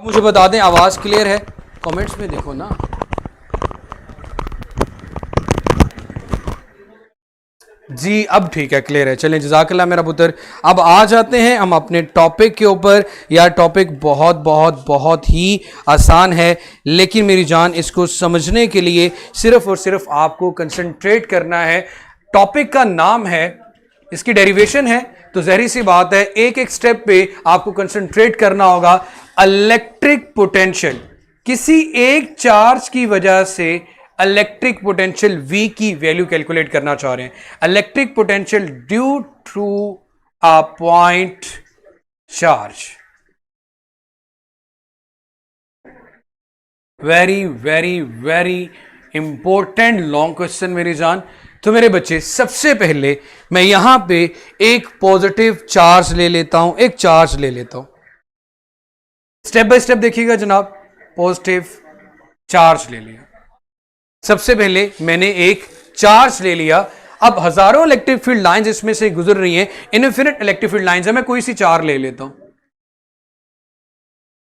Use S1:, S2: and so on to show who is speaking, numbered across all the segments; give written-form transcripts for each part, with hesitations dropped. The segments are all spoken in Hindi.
S1: मुझे बता दें आवाज क्लियर है, कमेंट्स में देखो ना। जी अब ठीक है, क्लियर है। चलें, जज़ाकल्लाह मेरा पुत्र। अब आ जाते हैं हम अपने टॉपिक के ऊपर। यार टॉपिक बहुत बहुत बहुत ही आसान है, लेकिन मेरी जान इसको समझने के लिए सिर्फ और सिर्फ आपको कंसंट्रेट करना है। टॉपिक का नाम है, इसकी डेरिवेशन है, तो जहरी सी बात है एक एक स्टेप पे आपको कंसंट्रेट करना होगा। इलेक्ट्रिक पोटेंशियल, किसी एक चार्ज की वजह से इलेक्ट्रिक पोटेंशियल V की वैल्यू कैलकुलेट करना चाह रहे हैं। Electric potential due to a point charge. Very very very important long question मेरी जान। तो मेरे बच्चे, सबसे पहले मैं यहां पे एक पॉजिटिव चार्ज ले लेता हूं, एक चार्ज ले लेता हूं। स्टेप बाय स्टेप देखिएगा जनाब। पॉजिटिव चार्ज ले लिया, सबसे पहले मैंने एक चार्ज ले लिया। अब हजारों इलेक्ट्रिक फील्ड लाइंस इसमें से गुजर रही हैं, इनफिनिट इलेक्ट्रिक फील्ड लाइंस है। मैं कोई सी चार ले लेता हूं,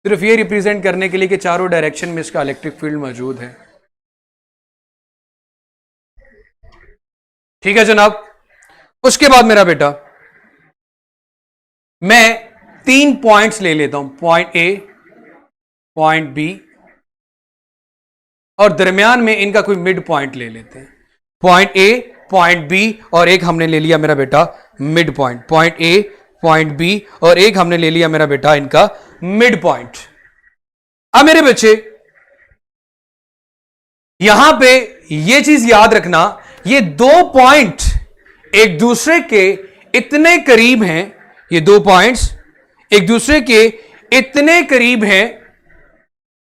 S1: सिर्फ ये रिप्रेजेंट करने के लिए कि चारों डायरेक्शन में इसका इलेक्ट्रिक फील्ड मौजूद है। ठीक है जनाब। उसके बाद मेरा बेटा, मैं 3 पॉइंट्स ले लेता हूं, पॉइंट ए, पॉइंट बी, और दरमियान में इनका कोई मिड पॉइंट ले लेते हैं। पॉइंट ए, पॉइंट बी, और एक हमने ले लिया मेरा बेटा mid point. Point A, point B, और एक हमने ले लिया मेरा बेटा इनका मिड पॉइंट। अब मेरे बच्चे, यहां पे ये चीज याद रखना, ये 2 पॉइंट एक दूसरे के इतने करीब हैं, ये 2 पॉइंट्स एक दूसरे के इतने करीब हैं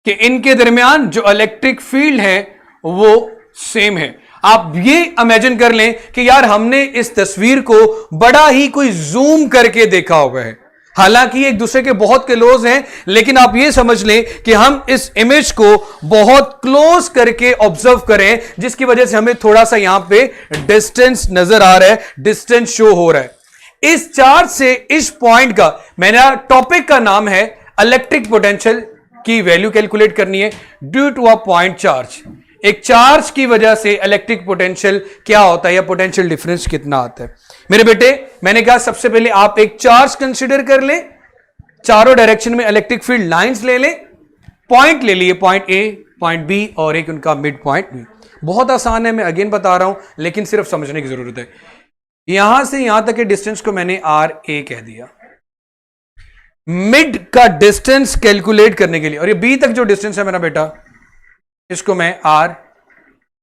S1: कि इनके दरमियान जो इलेक्ट्रिक फील्ड है वो सेम है। आप ये इमेजिन कर लें कि यार हमने इस तस्वीर को बड़ा ही कोई जूम करके देखा हुआ है, हालांकि एक दूसरे के बहुत क्लोज हैं, लेकिन आप ये समझ लें कि हम इस इमेज को बहुत क्लोज करके ऑब्जर्व करें, जिसकी वजह से हमें थोड़ा सा यहां पे डिस्टेंस नजर आ रहा है, डिस्टेंस शो हो रहा है। इस चार्ज से इस पॉइंट का, मेरा टॉपिक का नाम है इलेक्ट्रिक पोटेंशियल की वैल्यू कैलकुलेट करनी है due to a point charge. एक चार्ज की वजह से इलेक्ट्रिक पोटेंशियल क्या होता है या पोटेंशियल डिफरेंस कितना आता है। मेरे बेटे, मैंने कहा सबसे पहले आप एक चार्ज कंसीडर कर लें, चारों डायरेक्शन में इलेक्ट्रिक फील्ड लाइंस ले लें, पॉइंट ले लिए, पॉइंट ए, पॉइंट बी, और एक उनका मिड पॉइंट भी। बहुत आसान है, मैं अगेन बता रहा हूं, लेकिन सिर्फ समझने की जरूरत है। यहां से यहां तक के डिस्टेंस को मैंने आर ए कह दिया। मिड का डिस्टेंस कैलकुलेट करने के लिए, और ये बी तक जो डिस्टेंस है मेरा बेटा, इसको मैं आर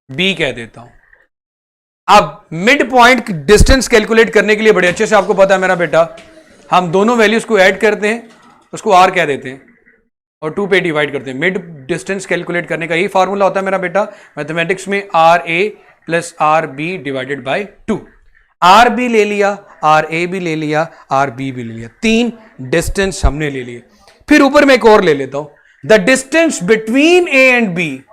S1: बी कह देता हूं। अब मिड पॉइंट डिस्टेंस कैलकुलेट करने के लिए बड़े अच्छे से आपको पता है मेरा बेटा, हम दोनों वैल्यूज को ऐड करते हैं, उसको आर कह देते हैं, और 2 पे डिवाइड करते हैं। मिड डिस्टेंस कैलकुलेट करने का यही फॉर्मूला होता है मेरा बेटा मैथमेटिक्स में, R A plus R B divided by 2। R B ले लिया, आर ए भी ले लिया, आर बी भी ले लिया, 3 डिस्टेंस हमने ले लिए। फिर ऊपर में एक और ले लेता हूं, the distance between A and B,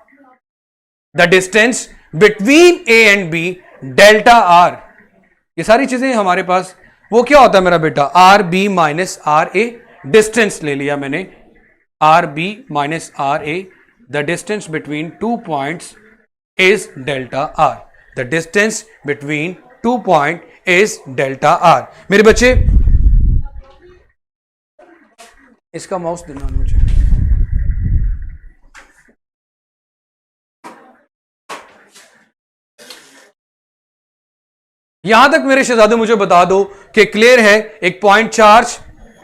S1: the distance between A and B delta R. ये सारी चीजें हमारे पास, वो क्या होता है मेरा बेटा, R B minus R A. Distance ले लिया मैंने, R B minus R A, the distance between 2 points is delta R. The distance between 2 point is delta R. मेरे बच्चे, इसका माउस देना मुझे। यहां तक मेरे शहजादे मुझे बता दो कि क्लियर है। एक पॉइंट चार्ज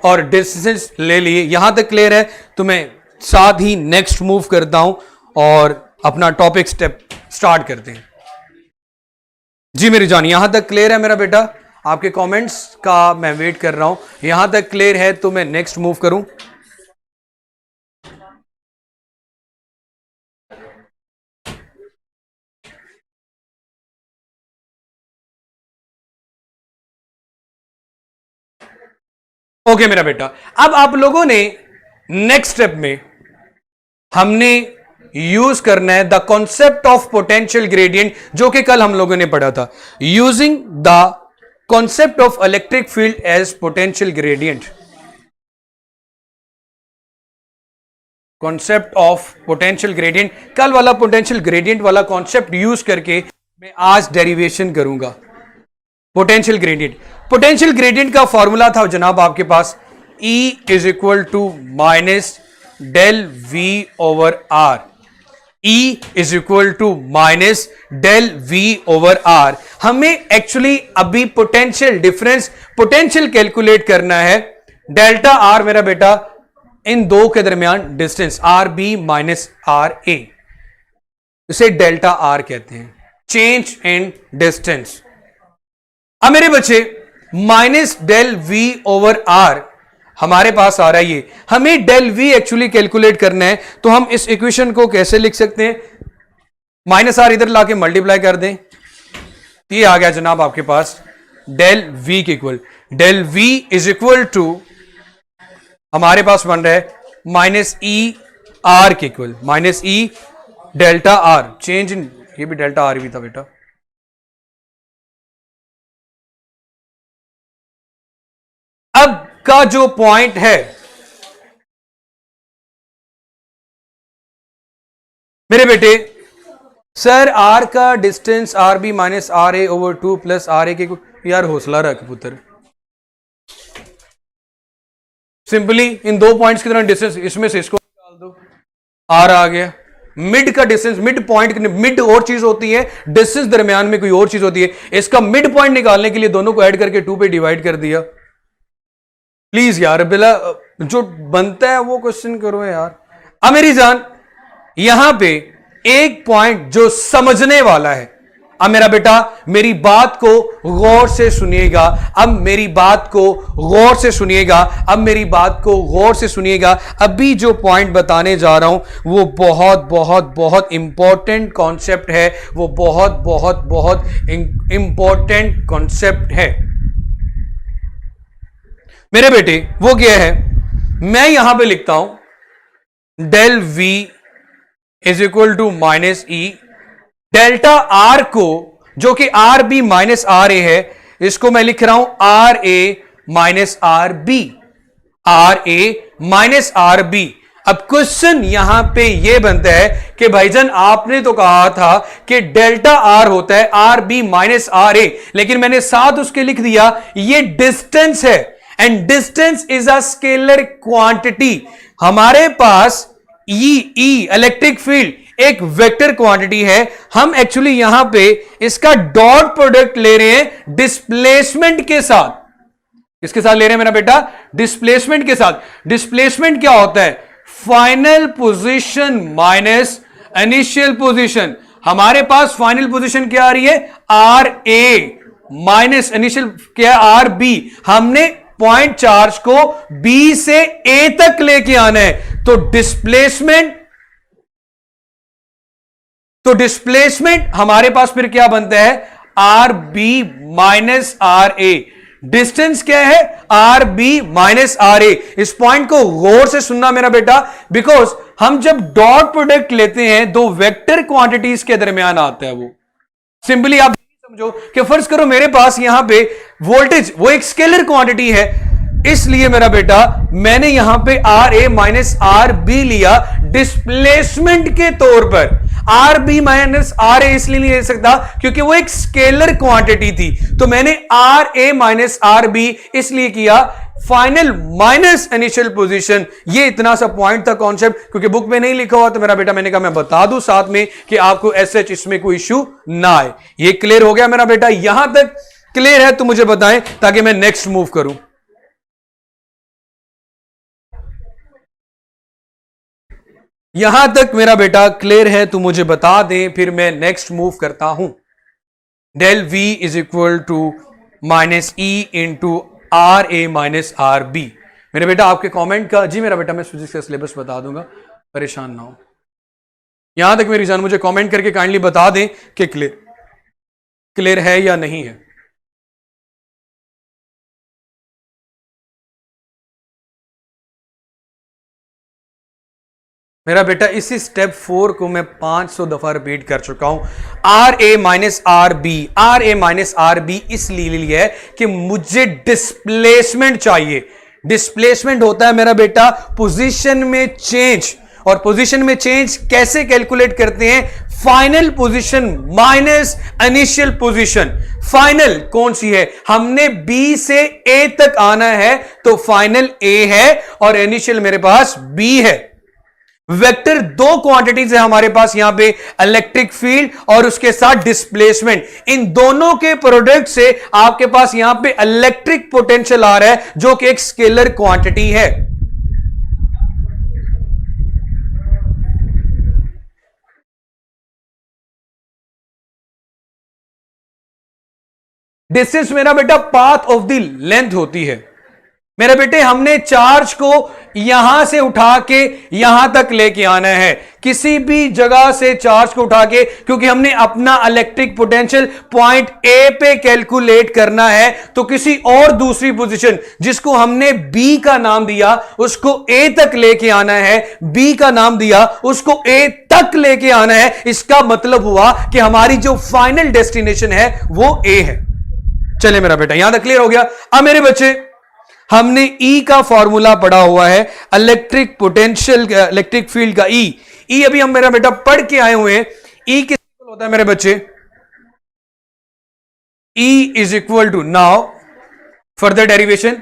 S1: और डिस्टेंस ले लिए, यहां तक क्लियर है। तो मैं साथ ही नेक्स्ट मूव करता हूं और अपना टॉपिक स्टेप स्टार्ट करते हैं। जी मेरी जान, यहां तक क्लियर है मेरा बेटा? आपके कमेंट्स का मैं वेट कर रहा हूं। यहां तक क्लियर है तो मैं नेक्स्ट मूव करूं। ओके मेरा बेटा, अब आप लोगों ने नेक्स्ट स्टेप में हमने यूज करना है the concept of potential gradient, जो कि कल हम लोगों ने पढ़ा था। Using the concept of electric field as potential gradient. Concept of potential gradient, कल वाला पोटेंशियल ग्रेडियंट वाला कॉन्सेप्ट यूज करके मैं आज डेरिवेशन करूंगा पोटेंशियल ग्रेडियंट। पोटेंशियल ग्रेडियंट का फॉर्मूला था जनाब आपके पास E is equal to minus del V over R. E is equal to minus del V over are. हमें एक्चुअली अभी पोटेंशियल डिफरेंस पोटेंशियल कैलकुलेट करना है। डेल्टा आर मेरा बेटा इन दो के दरमियान distance R B minus R A, इसे डेल्टा आर कहते हैं, चेंज इन डिस्टेंस। अब मेरे बच्चे minus del V over R हमारे पास आ रहा है ये, हमें डेल वी एक्चुअली कैलकुलेट करना है। तो हम इस इक्वेशन को कैसे लिख सकते हैं, माइनस आर इधर लाके मल्टीप्लाई कर दें, ये आ गया जनाब आपके पास डेल वी के equal. Del V is equal to हमारे पास बन रहा है माइनस ई आर के equal, minus E delta R, change in, ये भी डेल्टा आर भी था बेटा। अब का जो पॉइंट है मेरे बेटे, सर आर का distance R B minus R A over 2 plus R A के, यार हौसला रख पुत्र, सिंपली इन दो पॉइंट्स की तरह डिस्टेंस, इसमें से इसको निकाल दो, आर आ गया। मिड का डिस्टेंस, मिड पॉइंट, मिड और चीज होती है, डिस्टेंस दरमियान में कोई और चीज होती है। इसका मिड पॉइंट निकालने के लिए दोनों को ऐड करके 2 पे डिवाइड कर दिया। प्लीज यार बिला जो बनता है वो क्वेश्चन करो यार। अब मेरी जान यहां पे एक पॉइंट जो समझने वाला है, अब मेरा बेटा मेरी बात को गौर से सुनिएगा, अब मेरी बात को गौर से सुनिएगा, अब मेरी बात को गौर से सुनिएगा। अभी जो पॉइंट बताने जा रहा हूं वो बहुत बहुत बहुत इंपॉर्टेंट कॉन्सेप्ट है, वो बहुत बहुत बहुत इंपॉर्टेंट कॉन्सेप्ट है मेरे बेटे। वो क्या है, मैं यहां पे लिखता हूं del V is equal to minus E delta R को, जो कि R B minus R A है, इसको मैं लिख रहा हूं R A minus R B, R A minus R B. अब क्वेश्चन यहां पे ये बनता है कि भाईजान आपने तो कहा था कि डेल्टा आर होता है आर बी माइनस आर ए, लेकिन मैंने साथ उसके लिख दिया ये डिस्टेंस है, and distance is a scalar quantity. हमारे पास ई इलेक्ट्रिक फील्ड एक वेक्टर क्वांटिटी है, हम एक्चुअली यहां पे इसका डॉट प्रोडक्ट ले रहे हैं डिस्प्लेसमेंट के साथ। किसके साथ ले रहे हैं मेरा बेटा, डिस्प्लेसमेंट के साथ। डिस्प्लेसमेंट क्या होता है, final position minus initial position. हमारे पास फाइनल पोजीशन क्या आ रही है, आर ए माइनस इनिशियल क्या, आर बी। हमने पॉइंट चार्ज को बी से ए तक लेके आना है, तो डिस्प्लेसमेंट हमारे पास फिर क्या बनता है, R B minus R A. Distance क्या है, R B minus R A. इस पॉइंट को गौर से सुनना मेरा बेटा, बिकॉज हम जब डॉट प्रोडक्ट लेते हैं दो वेक्टर क्वांटिटीज के दरमियान आता है वो। सिंपली आप समझो कि फर्ज करो मेरे पास यहां पे वोल्टेज वो एक स्केलर क्वांटिटी है, इसलिए मेरा बेटा मैंने यहां पे R A minus R B लिया डिस्प्लेसमेंट के तौर पर। R B minus R A इसलिए नहीं ले सकता क्योंकि वो एक स्केलर क्वांटिटी थी, तो मैंने R A minus R B इसलिए किया फाइनल माइनस इनिशियल पोजीशन। ये इतना सा पॉइंट था कॉन्सेप्ट, क्योंकि बुक में नहीं लिखा हुआ तो मेरा बेटा मैंने कहा मैं बता दूं साथ में कि आपको एसएच इसमें कोई इश्यू ना आए। ये क्लियर हो गया मेरा बेटा, यहां तक क्लियर है तो मुझे बताएं ताकि मैं नेक्स्ट मूव करूं। यहां तक मेरा बेटा क्लियर है तो मुझे बता दें, फिर मैं नेक्स्ट मूव करता हूं। Del V is equal to minus E into R A minus R B. मेरे बेटा आपके कमेंट का, जी मेरा बेटा मैं फिजिक्स का सिलेबस बता दूंगा, परेशान ना हो। यहां तक मेरी जान मुझे कमेंट करके काइंडली बता दें कि क्लियर है या नहीं है। मेरा बेटा इसी स्टेप 4 को मैं 500 दफा रिपीट कर चुका हूं। R A minus R B, R A minus R B इसलिए लिया है कि मुझे डिस्प्लेसमेंट चाहिए। डिस्प्लेसमेंट होता है मेरा बेटा पोजीशन में चेंज, और पोजीशन में चेंज कैसे कैलकुलेट करते हैं? Final position minus initial position. Final कौन सी है? हमने बी से ए तक आना है तो फाइनल ए है और इनिशियल मेरे पास बी है। वेक्टर दो क्वांटिटीज है हमारे पास यहां पे, इलेक्ट्रिक फील्ड और उसके साथ डिस्प्लेसमेंट। इन दोनों के प्रोडक्ट से आपके पास यहां पे इलेक्ट्रिक पोटेंशियल आ रहा है जो कि एक स्केलर क्वांटिटी है। डिस्टेंस मेरा बेटा पाथ ऑफ द लेंथ होती है। मेरे बेटे हमने चार्ज को यहां से उठा के यहां तक लेके आना है, किसी भी जगह से चार्ज को उठा के, क्योंकि हमने अपना इलेक्ट्रिक पोटेंशियल पॉइंट ए पे कैलकुलेट करना है। तो किसी और दूसरी पोजीशन जिसको हमने बी का नाम दिया उसको ए तक लेके आना है, बी का नाम दिया उसको ए तक लेके आना है। इसका मतलब हुआ कि हमारी जो फाइनल डेस्टिनेशन है वो ए है। चले मेरा बेटा, यहां तक क्लियर हो गया। अब मेरे बच्चे हमने ई का फॉर्मूला पढ़ा हुआ है, इलेक्ट्रिक पोटेंशियल, इलेक्ट्रिक फील्ड का ई अभी हम मेरा बेटा पढ़ के आए हुए हैं। ई किस इक्वल होता है मेरे बच्चे? E is equal to, now further derivation,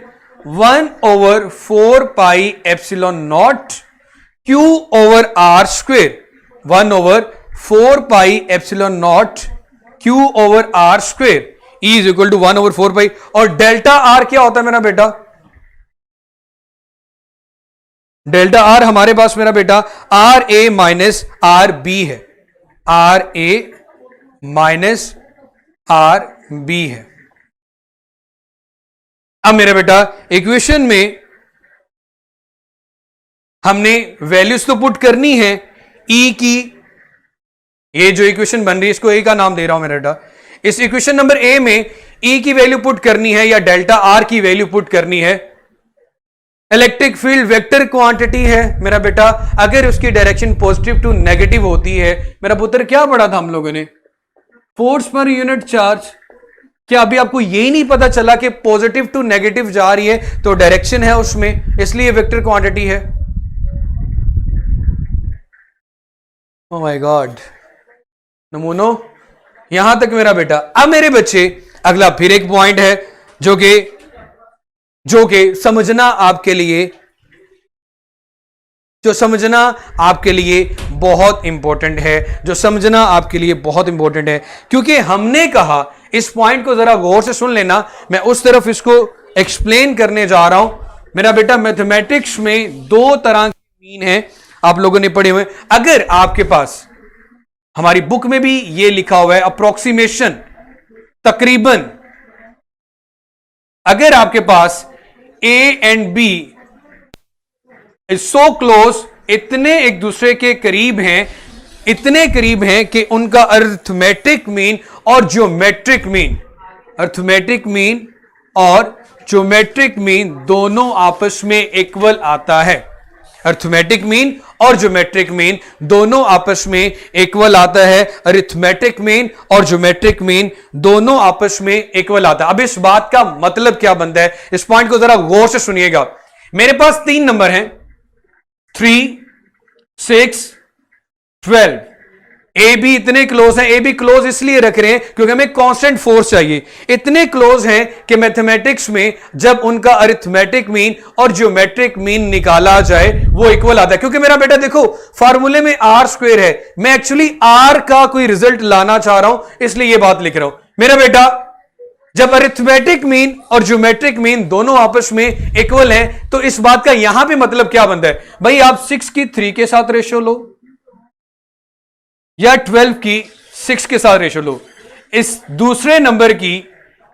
S1: 1/4 pi epsilon naught Q over R square, 1/4 pi epsilon naught Q over R square, E is equal to 1/4 pi. और डेल्टा आर क्या होता है मेरा बेटा? डेल्टा आर हमारे पास मेरा बेटा R A minus R B है, R A minus R B है। अब मेरा बेटा इक्वेशन में हमने वैल्यूज तो पुट करनी है ई की। ये जो इक्वेशन बन रही है इसको ए का नाम दे रहा हूं मेरा बेटा। इस इक्वेशन नंबर ए में ई की वैल्यू पुट करनी है या डेल्टा आर की वैल्यू पुट करनी है। इलेक्ट्रिक फील्ड वेक्टर क्वांटिटी है मेरा बेटा, अगर उसकी डायरेक्शन पॉजिटिव टू नेगेटिव होती है, मेरा पुत्र क्या पढ़ा था हम लोगों ने? Force per unit charge. क्या अभी आपको यही नहीं पता चला कि पॉजिटिव टू नेगेटिव जा रही है तो डायरेक्शन है उसमें, इसलिए वेक्टर क्वांटिटी है। ओह माय गॉड, नमूनो यहां तक मेरा बेटा। अब मेरे बच्चे अगला फिर एक पॉइंट है जो कि समझना आपके लिए, जो समझना आपके लिए बहुत इंपॉर्टेंट है, जो समझना आपके लिए बहुत इंपॉर्टेंट है। क्योंकि हमने कहा, इस पॉइंट को जरा गौर से सुन लेना, मैं उस तरफ इसको एक्सप्लेन करने जा रहा हूं मेरा बेटा। मैथमेटिक्स में दो तरह के मीन है, आप लोगों ने पढ़े हुए। अगर आपके पास, हमारी बुक में भी ये लिखा हुआ है अप्रोक्सीमेशन, तकरीबन, अगर आपके पास A and B is so close, इतने एक दूसरे के करीब हैं, इतने करीब हैं कि उनका अर्थमेटिक मीन और ज्योमेट्रिक मीन, अर्थमेटिक मीन और ज्योमेट्रिक मीन दोनों आपस में इक्वल आता है। अर्थमेटिक मीन और ज्योमेट्रिक मीन दोनों आपस में इक्वल आता है। अरिथमेटिक मीन और ज्योमेट्रिक मीन दोनों आपस में इक्वल आता है। अब इस बात का मतलब क्या बनता है, इस पॉइंट को जरा गौर से सुनिएगा। मेरे पास 3 नंबर हैं, 3, 6, 12। ए बी इतने क्लोज हैं, ए बी क्लोज इसलिए रख रहे हैं क्योंकि हमें कांस्टेंट फोर्स चाहिए। इतने क्लोज हैं कि मैथमेटिक्स में जब उनका अरिथमेटिक मीन और ज्योमेट्रिक मीन निकाला जाए वो इक्वल आता है। क्योंकि मेरा बेटा देखो, फार्मूले में आर स्क्वायर है, मैं एक्चुअली आर का कोई रिजल्ट लाना चाह रहा हूं, इसलिए ये बात लिख रहा हूं मेरा बेटा। जब अरिथमेटिक मीन और ज्योमेट्रिक मीन दोनों आपस में इक्वल हैं तो इस बात का यहां पे मतलब क्या बनता है? भाई आप 6 की 3 के साथ रेशियो लो या 12 की 6 के साथ रेशो लो, इस दूसरे नंबर की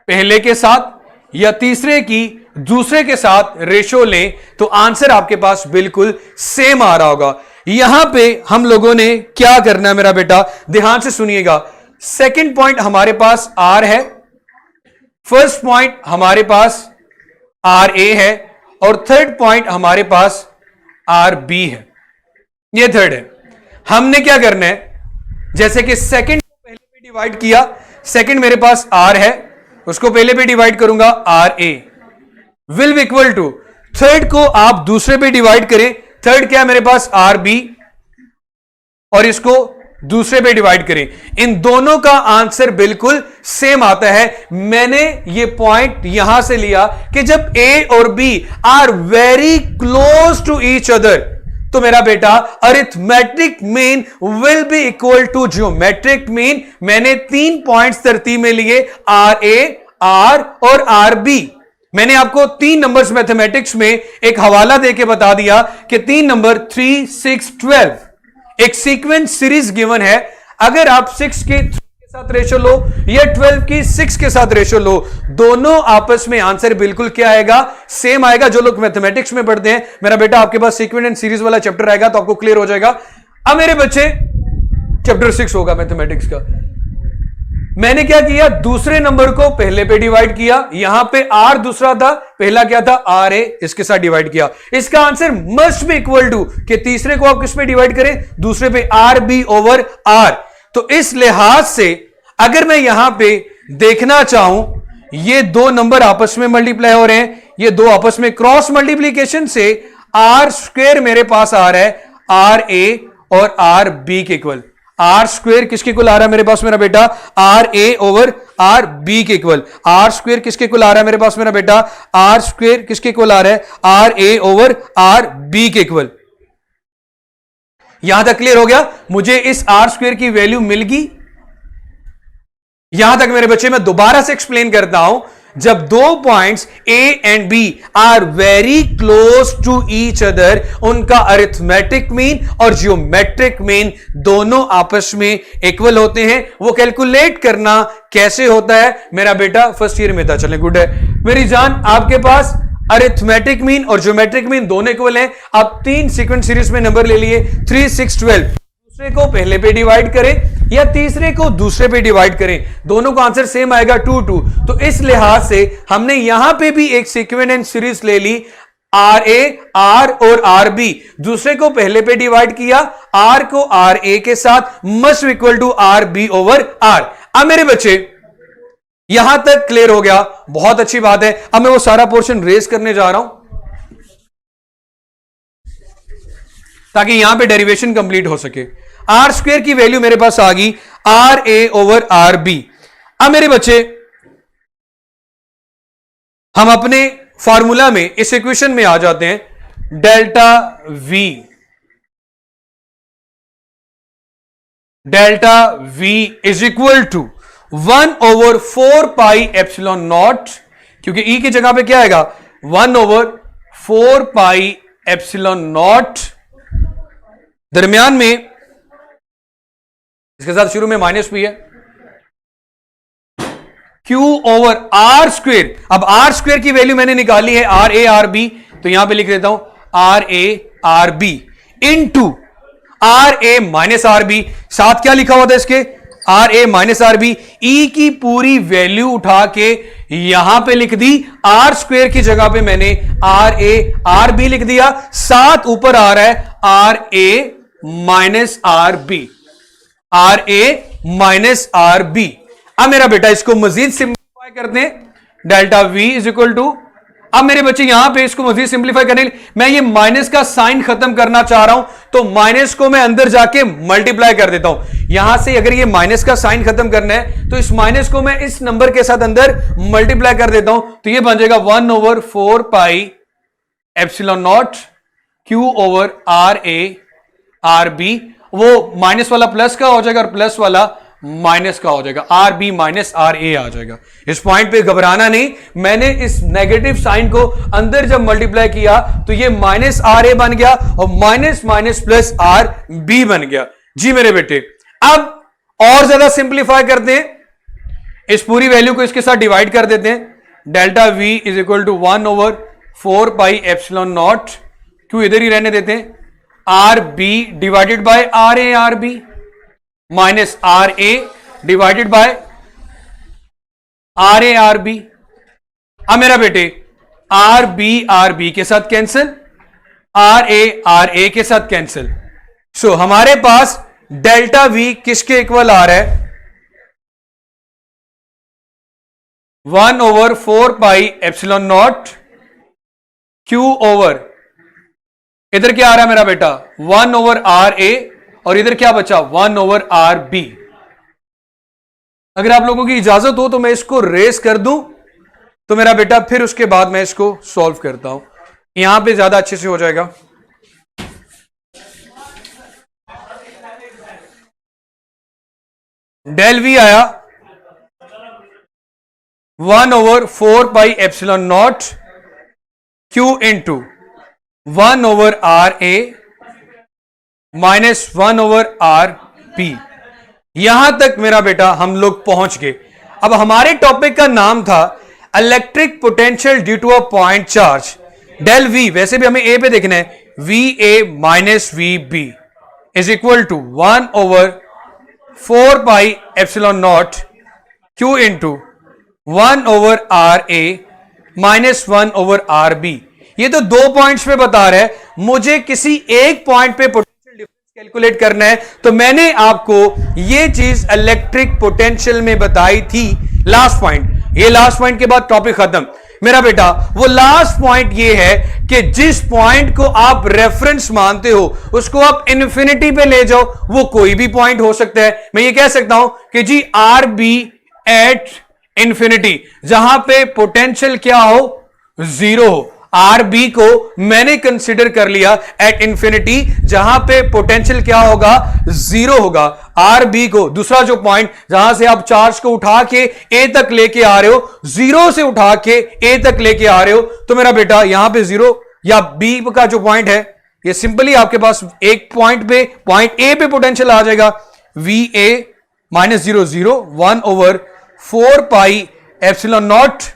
S1: पहले के साथ या तीसरे की दूसरे के साथ रेशो लें तो आंसर आपके पास बिल्कुल सेम आ रहा होगा। यहां पे हम लोगों ने क्या करना है मेरा बेटा, ध्यान से सुनिएगा। सेकंड पॉइंट हमारे पास आर है, फर्स्ट पॉइंट हमारे पास आर ए है और थर्ड पॉइंट हमारे पास आर बी है। ये थर्ड है। हमने क्या करना है, जैसे कि सेकंड को पहले पे डिवाइड किया, सेकंड मेरे पास आर है, उसको पहले पे डिवाइड करूंगा R A will be equal to, third को आप दूसरे पे डिवाइड करें, थर्ड क्या है मेरे पास आर बी, और इसको दूसरे पे डिवाइड करें, इन दोनों का आंसर बिल्कुल सेम आता है। मैंने ये पॉइंट यहां से लिया कि जब ए और B are very close to each other तो मेरा बेटा arithmetic mean will be equal to geometric mean. मैंने 3 पॉइंट्स तरतीब में लिए, आर ए, आर और आर बी। मैंने आपको 3 नंबर्स मैथमेटिक्स में एक हवाला देके बता दिया कि 3 नंबर 3, 6, 12 एक सीक्वेंस सीरीज गिवन है। अगर आप 6 के 3 के साथ रेशो लो या 12 की 6 के साथ रेशो लो, दोनों आपस में आंसर बिल्कुल क्या आएगा, सेम आएगा। जो लोग मैथमेटिक्स में पढ़ते हैं, मेरा बेटा आपके पास सीक्वेंस एंड सीरीज वाला चैप्टर आएगा तो आपको क्लियर हो जाएगा। अब मेरे बच्चे चैप्टर 6 होगा मैथमेटिक्स का। मैंने क्या किया, दूसरे नंबर को पहले पे डिवाइड किया, यहां पे आर दूसरा था, पहला क्या था आर ए, इसके साथ डिवाइड किया। इसका answer must be equal to कि तीसरे को आप किस पे डिवाइड करें, दूसरे पे, आर बी ओवर आर। तो इस लिहाज से अगर मैं यहां पे देखना चाहूं, ये 2 नंबर आपस में मल्टीप्लाई हो रहे हैं, ये 2 आपस में क्रॉस मल्टीप्लीकेशन से आर स्क्वायर मेरे पास आ रहा है आर ए और आर बी के इक्वल। आर स्क्वेयर किसके इक्वल आ रहा है मेरे पास मेरा बेटा, R A over R B के इक्वल। आर स्क्वेयर किसके इक्वल आ रहा है मेरे पास मेरा बेटा, आर स्क्वेयर किसके इक्वल आ रहा है, R A over R B के इक्वल। यहां तक क्लियर हो गया। मुझे इस आर स्क्वेयर की वैल्यू मिल गई। यहां तक मेरे बच्चे मैं दोबारा से एक्सप्लेन करता हूं। जब 2 points A and B are very close to each other, उनका अरिथमेटिक मीन और जियोमेट्रिक मीन दोनों आपस में इक्वल होते हैं। वो कैलकुलेट करना कैसे होता है मेरा बेटा फर्स्ट ईयर में था। चले गुड है मेरी जान, आपके पास अरिथमेटिक मीन और ज्योमेट्रिक मीन दोनों इक्वल हैं। आप 3 सीक्वेंस सीरीज में नंबर ले लिए, 3, 6, 12। दूसरे को पहले पे डिवाइड करें या तीसरे को दूसरे पे डिवाइड करें, दोनों का आंसर सेम आएगा 2, 2। तो इस लिहाज से हमने यहां पे भी एक सीक्वेंस एंड सीरीज ले ली, आर ए, आर और आर बी। दूसरे को पहले पे डिवाइड किया, आर को आर ए के साथ must equal to R B over R. अब मेरे बच्चे यहां तक क्लियर हो गया, बहुत अच्छी बात है। अब मैं वो सारा पोर्शन रेज करने जा रहा हूं ताकि यहां पे डेरिवेशन कंप्लीट हो सके। आर स्क्वेयर की वैल्यू मेरे पास आ गई R A over R B. अब मेरे बच्चे हम अपने फॉर्मूला में इस इक्वेशन में आ जाते हैं। Delta V is equal to 1 over 4 pi epsilon naught, क्योंकि ई की जगह पे क्या आएगा 1 ओवर 4 पाई एप्सिलॉन नॉट, दरमियान में इसके साथ शुरू में माइनस भी है, Q ओवर आर स्क्वेयर। अब आर स्क्वेयर की वैल्यू मैंने निकाली है आर ए आर बी, तो यहां पे लिख देता हूं R A R B into R A minus R B. साथ क्या लिखा हुआ था इसके, R A minus R B. E की पूरी वैल्यू उठा के यहां पे लिख दी, आर स्क्वेयर की जगह पे मैंने आर ए आर बी लिख दिया। साथ ऊपर आ रहा है R A minus R B, R A minus R B. अब मेरा बेटा इसको मजीद सिंप्लीफाई करते हैं, delta V is equal to, अब मेरे बच्चे यहां पे इसको मजीद सिंप्लीफाई करने के लिए मैं ये माइनस का साइन खत्म करना चाह रहा हूं, तो माइनस को मैं अंदर जाके मल्टीप्लाई कर देता हूं। यहां से अगर ये माइनस का साइन खत्म करना है तो इस माइनस को मैं इस नंबर के साथ अंदर मल्टीप्लाई कर देता हूं, तो ये बन जाएगा 1 over 4 pi epsilon naught Q over R A R B. वो माइनस वाला प्लस का हो जाएगा और प्लस वाला माइनस का हो जाएगा, आर बी माइनस आर ए आ जाएगा। इस पॉइंट पे घबराना नहीं, मैंने इस नेगेटिव साइन को अंदर जब मल्टीप्लाई किया तो ये माइनस आर ए बन गया और minus minus plus R B बन गया। जी मेरे बेटे, अब और ज्यादा सिंप्लीफाई करते हैं, इस पूरी वैल्यू को इसके साथ डिवाइड कर देते हैं। Delta V is equal to 1 over 4 pi epsilon naught, क्यों इधर ही रहने देते हैं, R B divided by R A R B minus R A divided by R A R B. अब मेरा बेटे आर बी के साथ कैंसिल, आर ए के साथ कैंसिल। सो हमारे पास डेल्टा वी किसके इक्वल आ रहा है, 1 over 4 pi epsilon naught Q over, इधर क्या आ रहा है मेरा बेटा 1 ओवर आर ए और इधर क्या बचा 1/RB। अगर आप लोगों की इजाजत हो तो मैं इसको रेस कर दूं तो मेरा बेटा फिर उसके बाद मैं इसको सॉल्व करता हूं, यहां पे ज्यादा अच्छे से हो जाएगा। डेल वी आया 1/4πε0 Q into 1/RA minus 1/RB। यहां तक मेरा बेटा हम लोग पहुंच गए। अब हमारे टॉपिक का नाम था electric potential due to a point charge. Del V, वैसे भी हमें ए पे देखना है, V A minus V B is equal to 1/4πε0 Q into 1/RA minus 1/RB। ये तो दो पॉइंट्स पे बता रहा है, मुझे किसी एक पॉइंट पे पोटेंशियल डिफरेंस कैलकुलेट करना है। तो मैंने आपको ये चीज इलेक्ट्रिक पोटेंशियल में बताई थी लास्ट पॉइंट। ये लास्ट पॉइंट के बाद टॉपिक खत्म। मेरा बेटा वो लास्ट पॉइंट ये है कि जिस पॉइंट को आप रेफरेंस मानते हो उसको आप इन्फिनिटी पे ले जाओ, वो कोई भी पॉइंट हो सकता है। मैं ये कह सकता हूं कि जी आर बी एट इंफिनिटी, जहां पे पोटेंशियल क्या हो, जीरो हो। आर बी को मैंने कंसिडर कर लिया एट इंफिनिटी, जहां पे पोटेंशियल क्या होगा, जीरो होगा। आर बी को, दूसरा जो पॉइंट जहां से आप चार्ज को उठा के ए तक लेके आ रहे हो, जीरो से उठा के ए तक लेके आ रहे हो, तो मेरा बेटा यहां पे जीरो या बी का जो पॉइंट है, ये सिंपली आपके पास एक पॉइंट पे, पॉइंट ए पे पोटेंशियल आ जाएगा, V A minus 0 1/4πε0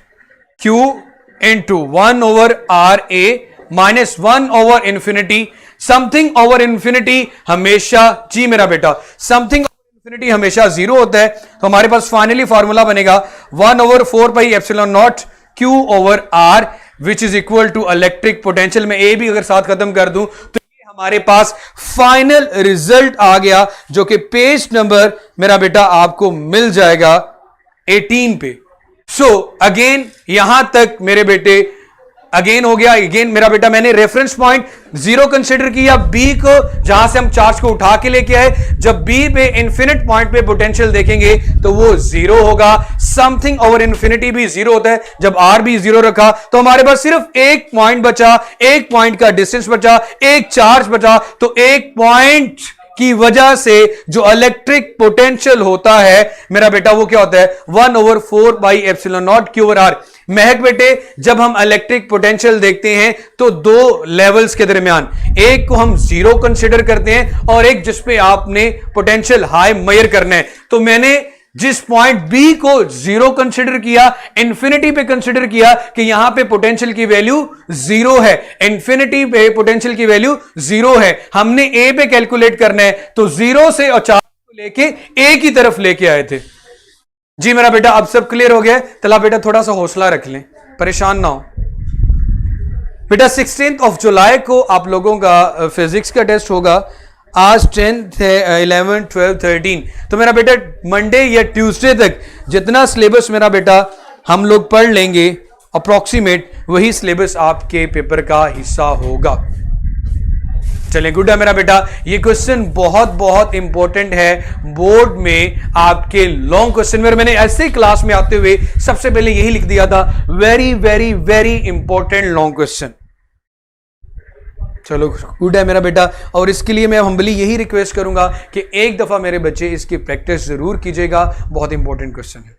S1: Q into 1/RA minus 1/इंफिनिटी। समथिंग ओवर इंफिनिटी हमेशा, जी मेरा बेटा, समथिंग ओवर इंफिनिटी हमेशा जीरो होता है। तो हमारे पास फाइनली फॉर्मूला बनेगा 1/4πε0 Q/R which is equal to electric potential. में ए भी अगर साथ खत्म कर दूं तो ये हमारे पास फाइनल रिजल्ट आ गया, जो कि पेज नंबर मेरा बेटा आपको मिल जाएगा 18 पे। सो अगेन यहां तक मेरे बेटे अगेन हो गया। अगेन मेरा बेटा मैंने रेफरेंस पॉइंट जीरो कंसीडर किया, बी को, जहां से हम चार्ज को उठा के लेके आए। जब बी पे इंफिनिट पॉइंट पे पोटेंशियल देखेंगे तो वो जीरो होगा। समथिंग ओवर इंफिनिटी भी जीरो होता है। जब आर भी जीरो रखा तो हमारे पास सिर्फ एक पॉइंट बचा, एक पॉइंट का डिस्टेंस बचा, एक चार्ज बचा। तो एक पॉइंट की वजह से जो इलेक्ट्रिक पोटेंशियल होता है मेरा बेटा वो क्या होता है, 1/4πε0 Q/R। महक बेटे, जब हम इलेक्ट्रिक पोटेंशियल देखते हैं तो दो लेवल्स के दरमियान, एक को हम जीरो कंसीडर करते हैं और एक जिसपे आपने पोटेंशियल हाई मेजर करना है। तो मैंने जिस पॉइंट बी को जीरो कंसीडर किया, इंफिनिटी पे कंसीडर किया कि यहां पे पोटेंशियल की वैल्यू जीरो है, इंफिनिटी पे पोटेंशियल की वैल्यू जीरो है, हमने ए पे कैलकुलेट करना है। तो जीरो से और चार्ज को लेके ए की तरफ लेके आए थे। जी मेरा बेटा अब सब क्लियर हो गया। चला बेटा थोड़ा सा हौसला रख लें, परेशान ना हो बेटा। 16 जुलाई को आप लोगों का फिजिक्स का टेस्ट होगा। आज 10th है, 11, 12, 13। तो मेरा बेटा मंडे या ट्यूसडे तक जितना सिलेबस मेरा बेटा हम लोग पढ़ लेंगे अप्रोक्सीमेट, वही सिलेबस आपके पेपर का हिस्सा होगा। चलिए गुड है मेरा बेटा। ये क्वेश्चन बहुत बहुत इंपॉर्टेंट है बोर्ड में आपके लॉन्ग क्वेश्चन में। मैंने ऐसे क्लास में आते हुए सबसे पहले यही लिख दिया था, very very very important long question. चलो गुड है मेरा बेटा। और इसके लिए मैं हम्बली यही रिक्वेस्ट करूंगा कि एक दफा मेरे बच्चे इसकी प्रैक्टिस जरूर कीजिएगा, बहुत इंपॉर्टेंट क्वेश्चन है।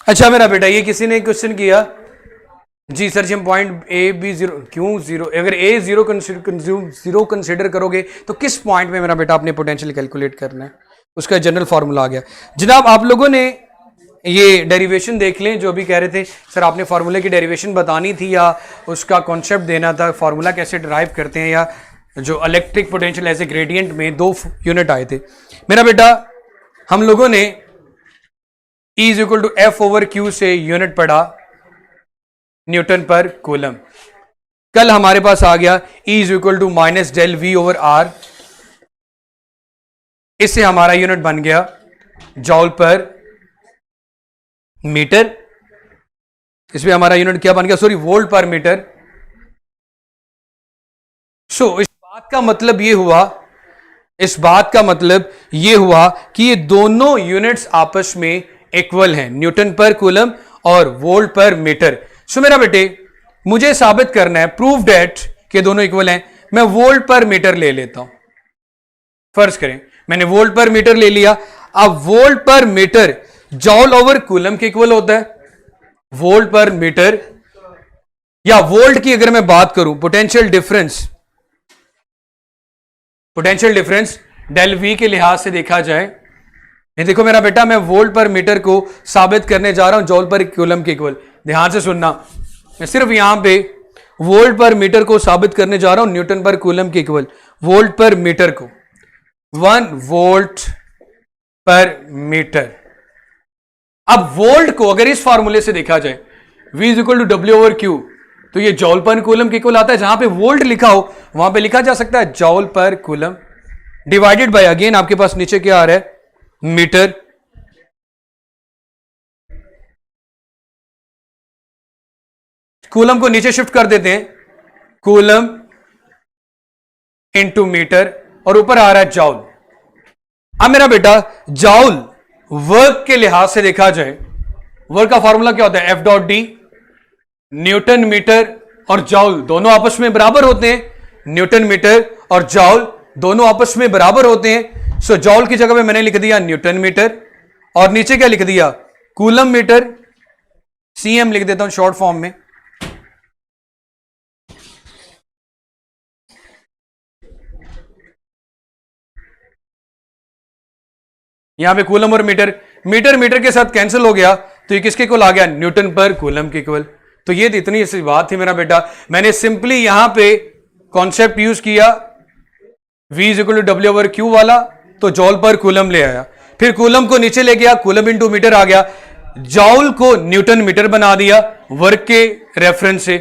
S1: अच्छा मेरा बेटा, ये किसी ने क्वेश्चन किया, जी सर जी हम पॉइंट ए बी जीरो, क्यों जीरो, अगर ए जीरो कंसिडर करोगे तो किस पॉइंट में मेरा बेटा अपने पोटेंशियल कैलकुलेट करना है, उसका जनरल फॉर्मूला आ गया। जनाब आप लोगों ने ये डेरिवेशन देख लें, जो भी कह रहे थे सर आपने फार्मूले की डेरिवेशन बतानी थी या उसका कॉन्सेप्ट देना था, फार्मूला कैसे डिराइव करते हैं, या जो electric potential as a gradient में 2 यूनिट आए थे। मेरा बेटा हम लोगों ने E is equal to F/Q से यूनिट पढ़ा न्यूटन पर कूलम। कल हमारे पास आ गया E is equal to minus del V/R, इससे हमारा यूनिट बन गया जॉल पर मीटर। इसमें हमारा यूनिट क्या बन गया, सॉरी वोल्ट पर मीटर। सो इस बात का मतलब यह हुआ इस बात का मतलब यह हुआ कि ये दोनों यूनिट्स आपस में इक्वल हैं, न्यूटन पर कूलम और वोल्ट पर मीटर। सो मेरा बेटे मुझे साबित करना है, प्रूव डेट के दोनों इक्वल हैं। मैं वोल्ट पर मीटर ले लेता हूं। फर्ज करें मैंने वोल्ट पर मीटर ले लिया। अब volt per metre जॉल over coulomb के इक्वल होता है। वोल्ट पर मीटर या वोल्ट की अगर मैं बात करूं, पोटेंशियल डिफरेंस डेल वी के लिहाज से देखा जाए, ये देखो मेरा बेटा, मैं वोल्ट पर मीटर को साबित करने जा रहा हूं जॉल पर कूलम के इक्वल। ध्यान से सुनना, मैं सिर्फ यहां पे वोल्ट पर मीटर को साबित करने जा रहा हूं न्यूटन पर कूलम के इक्वल। वोल्ट पर मीटर को 1 वोल्ट पर मीटर। अब वोल्ट को अगर इस फार्मूले से देखा जाए, V is equal to W over Q, तो ये जॉल पर कूलम के इक्वल आता है। जहां पे वोल्ट लिखा हो वहां पे लिखा जा सकता है जॉल per coulomb divided by, again आपके पास नीचे क्या आ रहा है, मीटर। कूलम को नीचे शिफ्ट कर देते हैं, कूलम इंटू मीटर, और ऊपर आ रहा है जॉल। अब मेरा बेटा जॉल वर्क के लिहाज से देखा जाए, वर्क का फॉर्मूला क्या होता है, F dot D. Newton metre और जॉल दोनों आपस में बराबर होते हैं, न्यूटन मीटर और जॉल दोनों आपस में बराबर होते हैं। सो जॉल की जगह पे मैंने लिख दिया न्यूटन मीटर, और नीचे क्या लिख दिया, कूलम मीटर, CM लिख देता हूं शॉर्ट फॉर्म में। यहां पे कूलम और मीटर, मीटर के साथ कैंसिल हो गया, तो ये किसके इक्वल आ गया, न्यूटन पर कूलम के इक्वल। तो ये इतनी सी बात थी मेरा बेटा। मैंने सिंपली यहां पे कॉन्सेप्ट यूज किया, V is equal to W over Q वाला, तो जॉल पर कूलम ले आया, फिर कूलम को नीचे ले गया, कूलम इंटू मीटर आ गया, जॉल को न्यूटन मीटर बना दिया वर्क के रेफरेंस से,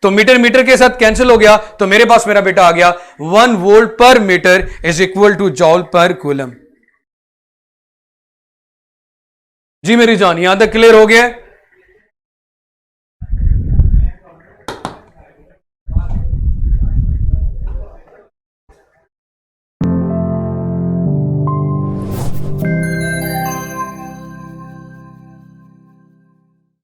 S1: तो मीटर के साथ कैंसिल हो गया, तो मेरे पास मेरा बेटा आ गया 1 volt per metre is equal to joule per coulomb. जी मेरी जान, यहां तक क्लियर हो गया?